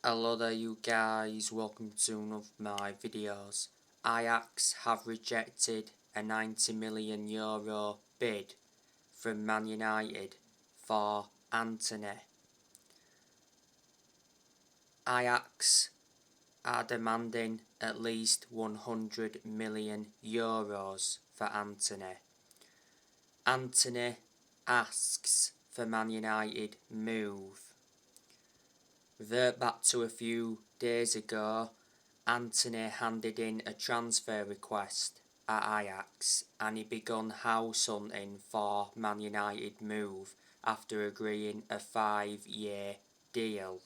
Hello there you guys, welcome to one of my videos. Ajax have rejected a €90 million bid from Man United for Antony. Ajax are demanding at least €100 million for Antony. Antony asks for Man United move. Revert back to a few days ago, Antony handed in a transfer request at Ajax and he begun house hunting for Man United move after agreeing a 5-year deal.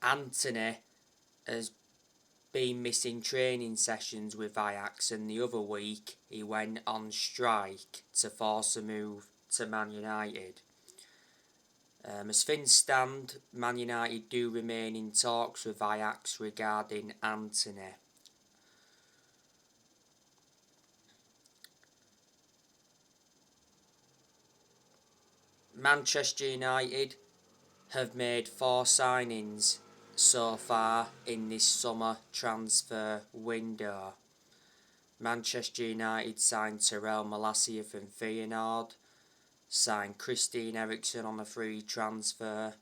Antony has been missing training sessions with Ajax, and the other week he went on strike to force a move to Man United. As things stand, Man United do remain in talks with Ajax regarding Antony. Manchester United have made 4 signings so far in this summer transfer window. Manchester United signed Terrell Malacia from Feyenoord, signed Christian Eriksen on a free transfer,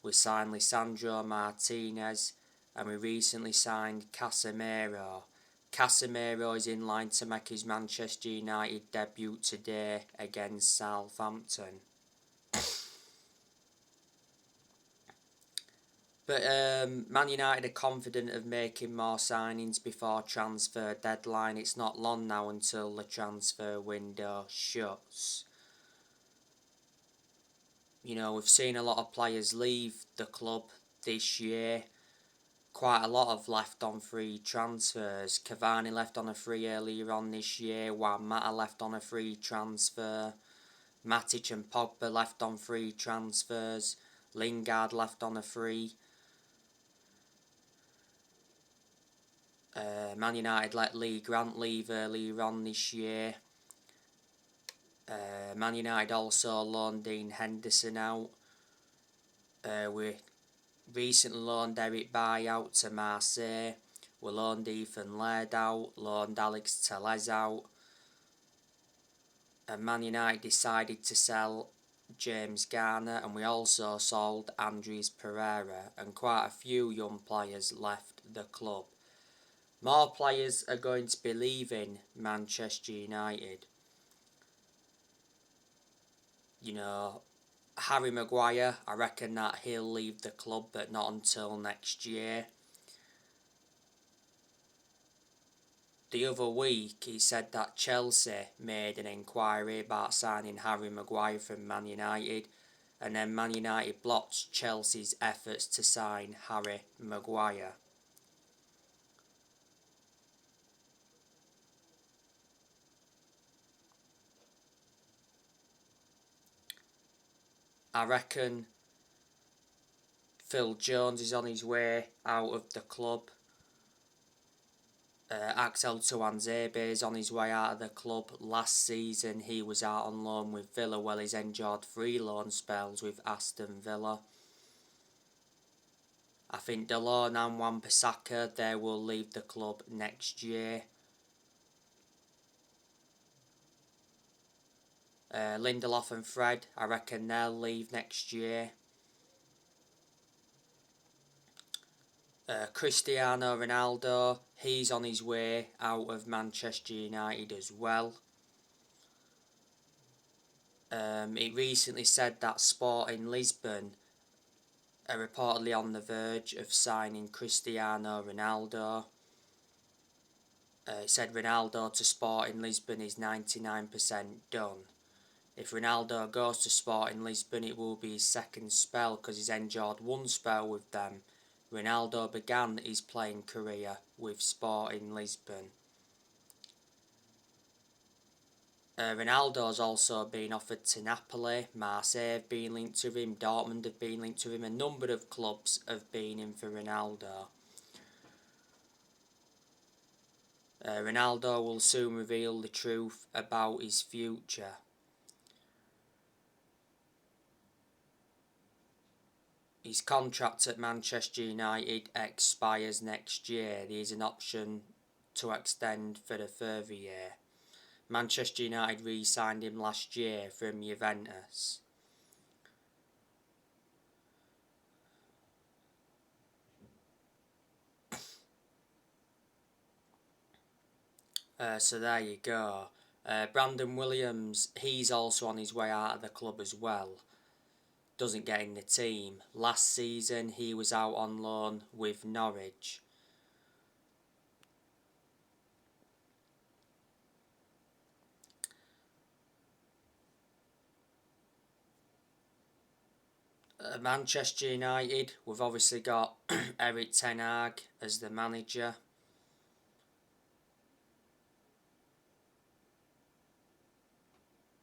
we signed Lisandro Martinez, and we recently signed Casemiro. Casemiro is in line to make his Manchester United debut today against Southampton. But Man United are confident of making more signings before transfer deadline. It's not long now until the transfer window shuts. You know, we've seen a lot of players leave the club this year. Quite a lot have left on free transfers. Cavani left on a free earlier on this year. Juan Mata left on a free transfer. Matic and Pogba left on free transfers. Lingard left on a free. Man United let Lee Grant leave earlier on this year. Man United also loaned Dean Henderson out. We recently loaned Eric Bailly out to Marseille. We loaned Ethan Laird out, loaned Alex Telles out. And Man United decided to sell James Garner, and we also sold Andres Pereira, and quite a few young players left the club. More players are going to be leaving Manchester United. You know, Harry Maguire, I reckon that he'll leave the club, but not until next year. The other week, he said that Chelsea made an inquiry about signing Harry Maguire from Man United, and then Man United blocked Chelsea's efforts to sign Harry Maguire. I reckon Phil Jones is on his way out of the club. Axel Tuanzebe is on his way out of the club. Last season he was out on loan with Villa while he's enjoyed 3 loan spells with Aston Villa. I think Delon and Wan-Bissaka, they will leave the club next year. Lindelof and Fred, I reckon they'll leave next year. Cristiano Ronaldo, he's on his way out of Manchester United as well. It recently said that Sporting Lisbon are reportedly on the verge of signing Cristiano Ronaldo. It said Ronaldo to Sporting Lisbon is 99% done. If Ronaldo goes to Sporting Lisbon, it will be his second spell because he's enjoyed 1 spell with them. Ronaldo began his playing career with Sporting Lisbon. Ronaldo's also been offered to Napoli, Marseille have been linked to him, Dortmund have been linked to him, a number of clubs have been in for Ronaldo. Ronaldo will soon reveal the truth about his future. His contract at Manchester United expires next year. There's an option to extend for a further year. Manchester United re-signed him last year from Juventus. So there you go. Brandon Williams, he's also on his way out of the club as well. Doesn't get in the team. Last season he was out on loan with Norwich. Manchester United, we've obviously got Erik ten Hag as the manager.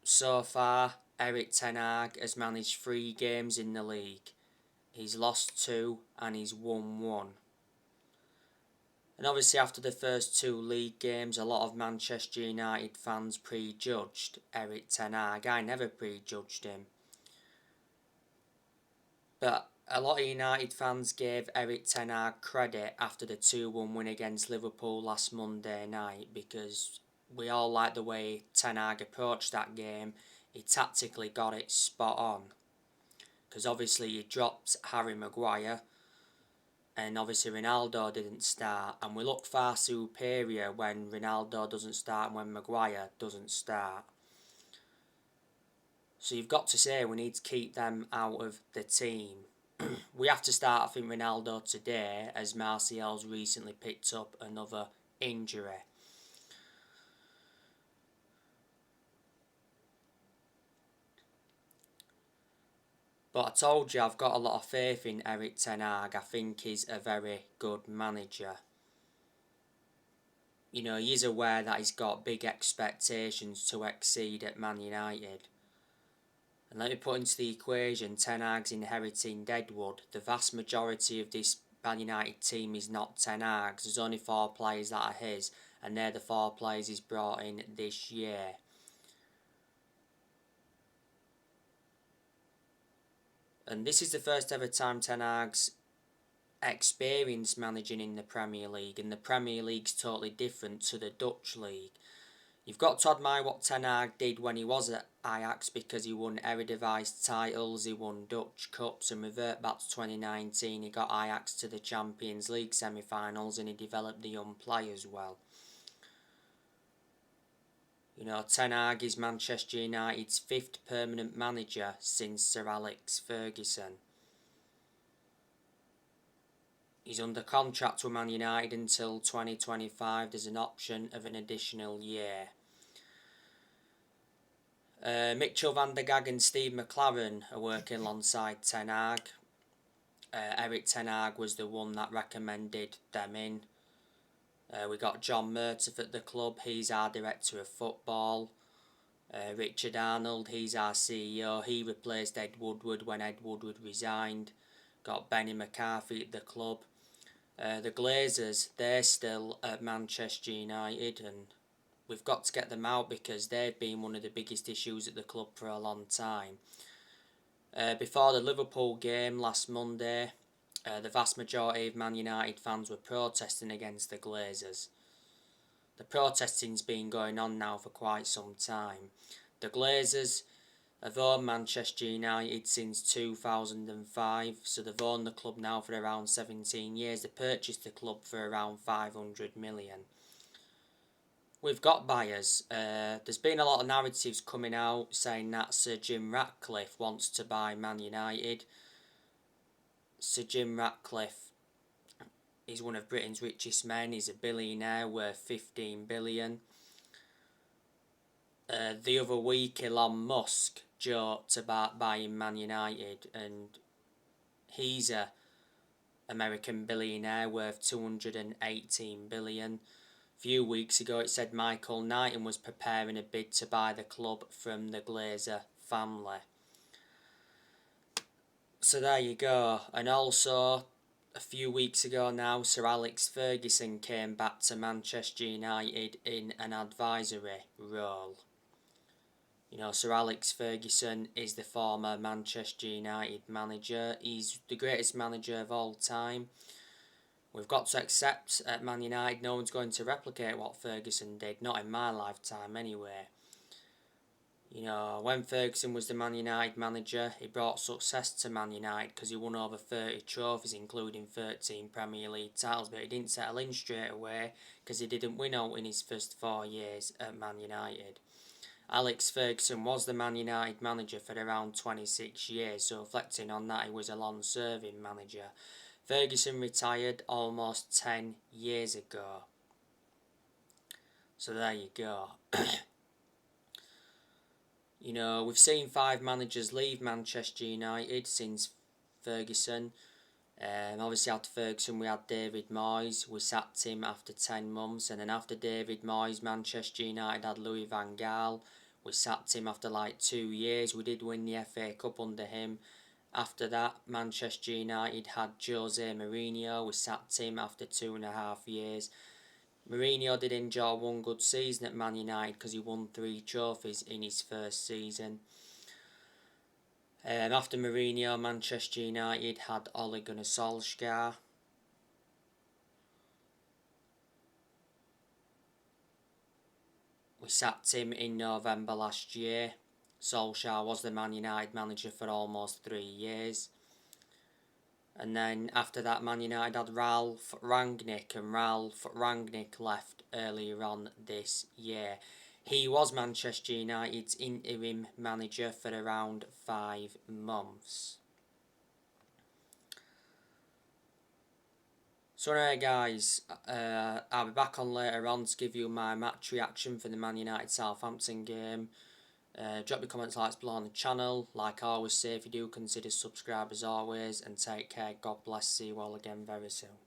So far, Erik ten Hag has managed 3 games in the league. He's lost 2 and he's won 1. And obviously after the first 2 league games, a lot of Manchester United fans prejudged Erik ten Hag. I never prejudged him. But a lot of United fans gave Erik ten Hag credit after the 2-1 win against Liverpool last Monday night, because we all like the way ten Hag approached that game. He tactically got it spot on. Because obviously he dropped Harry Maguire, and obviously Ronaldo didn't start, and we look far superior when Ronaldo doesn't start and when Maguire doesn't start. So you've got to say we need to keep them out of the team. We have to start, I think, Ronaldo today, as Martial's recently picked up another injury. But I told you I've got a lot of faith in Erik ten Hag. I think he's a very good manager. You know, he is aware that he's got big expectations to exceed at Man United. And let me put into the equation, ten Hag's inheriting Deadwood. The vast majority of this Man United team is not ten Hag's. There's only 4 players that are his, and they're the 4 players he's brought in this year. And this is the first ever time ten Hag's experienced managing in the Premier League, and the Premier League's totally different to the Dutch League. You've got to admire what ten Hag did when he was at Ajax, because he won Eredivisie titles, he won Dutch Cups, and revert back to 2019, he got Ajax to the Champions League semi-finals, and he developed the young players well. You know, ten Hag is Manchester United's 5th permanent manager since Sir Alex Ferguson. He's under contract with Man United until 2025. There's an option of an additional year. Mitchell van der Gag and Steve McLaren are working alongside ten Hag. Erik ten Hag was the one that recommended them in. We got John Murtaugh at the club. He's our director of football. Richard Arnold, he's our CEO. He replaced Ed Woodward when Ed Woodward resigned. Got Benny McCarthy at the club. The Glazers, they're still at Manchester United, and we've got to get them out because they've been one of the biggest issues at the club for a long time. Before the Liverpool game last Monday, the vast majority of Man United fans were protesting against the Glazers. The protesting's been going on now for quite some time. The Glazers have owned Manchester United since 2005, so they've owned the club now for around 17 years. They purchased the club for around 500 million. We've got buyers. There's been a lot of narratives coming out saying that Sir Jim Ratcliffe wants to buy Man United. Sir Jim Ratcliffe is one of Britain's richest men. He's a billionaire worth 15 billion. The other week, Elon Musk joked about buying Man United, and he's a American billionaire worth 218 billion. A few weeks ago, it said Michael Knighton was preparing a bid to buy the club from the Glazer family. So there you go. And also, a few weeks ago now, Sir Alex Ferguson came back to Manchester United in an advisory role. You know, Sir Alex Ferguson is the former Manchester United manager. He's the greatest manager of all time. We've got to accept at Man United no one's going to replicate what Ferguson did, not in my lifetime anyway. You know, when Ferguson was the Man United manager, he brought success to Man United because he won over 30 trophies, including 13 Premier League titles, but he didn't settle in straight away because he didn't win out in his first 4 years at Man United. Alex Ferguson was the Man United manager for around 26 years, so reflecting on that, he was a long-serving manager. Ferguson retired almost 10 years ago. So there you go. You know, we've seen 5 managers leave Manchester United since Ferguson. Obviously after Ferguson we had David Moyes. We sacked him after 10 months. And then after David Moyes, Manchester United had Louis van Gaal. We sacked him after like 2 years. We did win the FA Cup under him. After that, Manchester United had Jose Mourinho. We sacked him after 2.5 years. Mourinho did enjoy one good season at Man United because he won 3 trophies in his first season. After Mourinho, Manchester United had Ole Gunnar Solskjaer. We sacked him in November last year. Solskjaer was the Man United manager for almost 3 years. And then after that, Man United had Ralf Rangnick, and Ralf Rangnick left earlier on this year. He was Manchester United's interim manager for around 5 months. So anyway guys, I'll be back on later on to give you my match reaction for the Man United Southampton game. Drop your comments, likes below on the channel. Like I always say, if you do, consider subscribe as always, and take care. God bless. See you all again very soon.